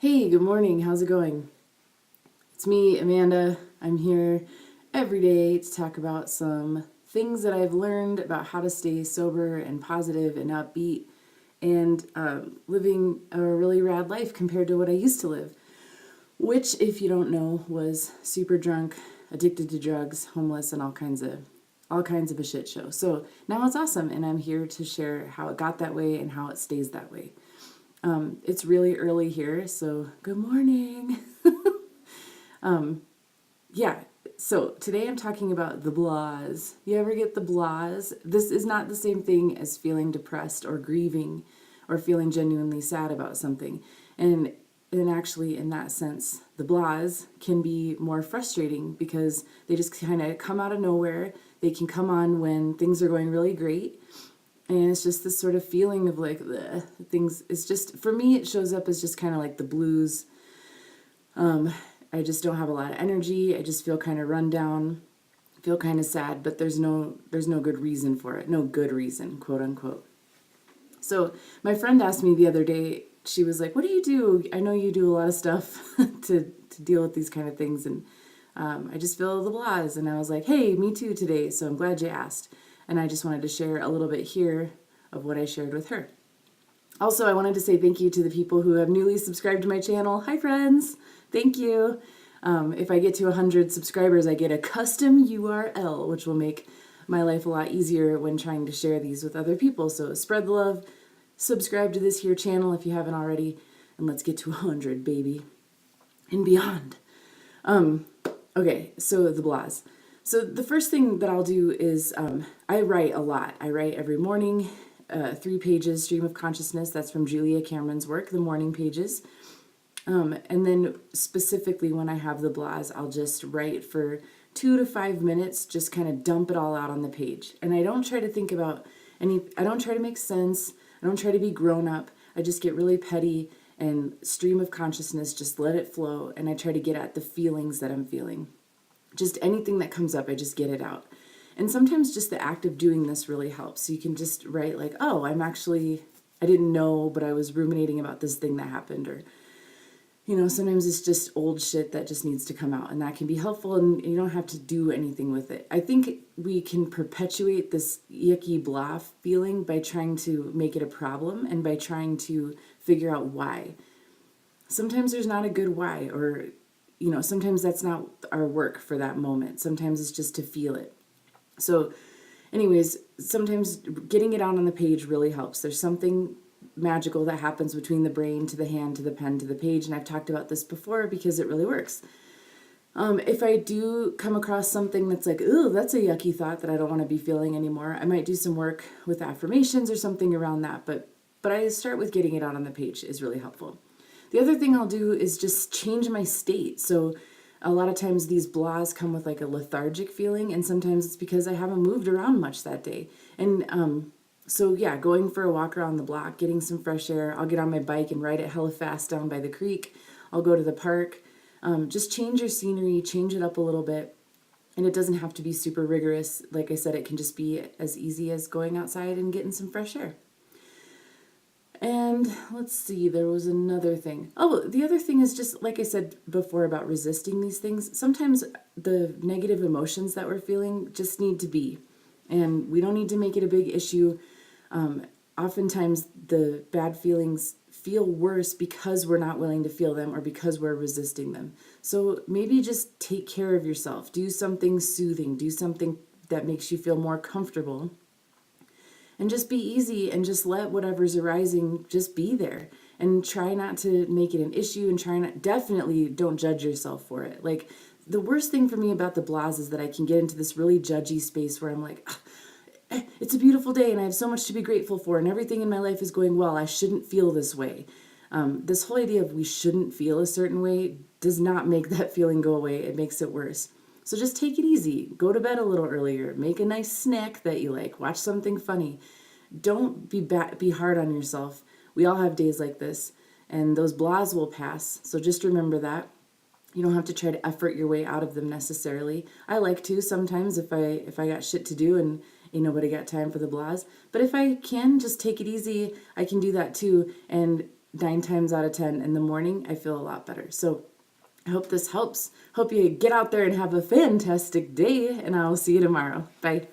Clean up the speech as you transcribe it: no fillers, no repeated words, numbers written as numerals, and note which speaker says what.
Speaker 1: Hey, good morning. How's it going? It's me, Amanda. I'm here every day to talk about some things that I've learned about how to stay sober and positive and upbeat and living a really rad life compared to what I used to live, which, if you don't know, was super drunk, addicted to drugs, homeless, and all kinds of a shit show. So now it's awesome, and I'm here to share how it got that way and how it stays that way. It's really early here, so good morning. Yeah, so today I'm talking about the blahs. You ever get the blahs? This is not the same thing as feeling depressed or grieving or feeling genuinely sad about something. And actually, in that sense, the blahs can be more frustrating because they just kind of come out of nowhere. They can come on when things are going really great. And it's just this sort of feeling of like things. It's just, for me, it shows up as just kind of like the blues. I just don't have a lot of energy. I just feel kind of run down, feel kind of sad, but there's no good reason for it. No good reason, quote unquote. So my friend asked me the other day, she was like, "What do you do? I know you do a lot of stuff to deal with these kind of things." And I just feel the blahs. And I was like, "Hey, me too today. So I'm glad you asked." And I just wanted to share a little bit here of what I shared with her. Also, I wanted to say thank you to the people who have newly subscribed to my channel. Hi, friends. Thank you. If I get to 100 subscribers, I get a custom URL, which will make my life a lot easier when trying to share these with other people. So spread the love, subscribe to this here channel if you haven't already, and let's get to 100, baby, and beyond. Okay, so the blahs. So the first thing that I'll do is I write a lot. I write every morning, 3 pages, Stream of Consciousness. That's from Julia Cameron's work, the morning pages. And then specifically when I have the blahs, I'll just write for 2 to 5 minutes, just kind of dump it all out on the page. And I don't try to think about I don't try to make sense. I don't try to be grown up. I just get really petty and stream of consciousness, just let it flow. And I try to get at the feelings that I'm feeling. Just anything that comes up, I just get it out. And sometimes just the act of doing this really helps. So you can just write like, "Oh, I didn't know, but I was ruminating about this thing that happened," or sometimes it's just old shit that just needs to come out, and that can be helpful, and you don't have to do anything with it. I think we can perpetuate this yucky blah feeling by trying to make it a problem and by trying to figure out why. Sometimes there's not a good why, or, sometimes that's not our work for that moment. Sometimes it's just to feel it. So, anyways, sometimes getting it out on the page really helps. There's something magical that happens between the brain to the hand to the pen to the page, and I've talked about this before because it really works. If I do come across something that's like, "Ooh, that's a yucky thought that I don't want to be feeling anymore," I might do some work with affirmations or something around that, but I start with getting it out on the page is really helpful. The other thing I'll do is just change my state. So a lot of times these blahs come with like a lethargic feeling, and sometimes it's because I haven't moved around much that day. And so yeah, going for a walk around the block, getting some fresh air. I'll get on my bike and ride it hella fast down by the creek. I'll go to the park. Just change your scenery, change it up a little bit. And it doesn't have to be super rigorous. Like I said, it can just be as easy as going outside and getting some fresh air. And let's see, there was another thing. Oh, the other thing is just, like I said before about resisting these things, sometimes the negative emotions that we're feeling just need to be. And we don't need to make it a big issue. Oftentimes the bad feelings feel worse because we're not willing to feel them or because we're resisting them. So maybe just take care of yourself. Do something soothing. Do something that makes you feel more comfortable. And just be easy and just let whatever's arising just be there. And try not to make it an issue, and definitely don't judge yourself for it. Like, the worst thing for me about the blahs is that I can get into this really judgy space where I'm like, "It's a beautiful day and I have so much to be grateful for and everything in my life is going well. I shouldn't feel this way." This whole idea of we shouldn't feel a certain way does not make that feeling go away. It makes it worse. So just take it easy. Go to bed a little earlier. Make a nice snack that you like. Watch something funny. Don't be hard on yourself. We all have days like this, and those blahs will pass. So just remember that. You don't have to try to effort your way out of them necessarily. I like to sometimes if I got shit to do and ain't nobody got time for the blahs. But if I can just take it easy, I can do that too. And 9 times out of 10 in the morning, I feel a lot better. So I hope this helps. Hope you get out there and have a fantastic day, and I'll see you tomorrow. Bye.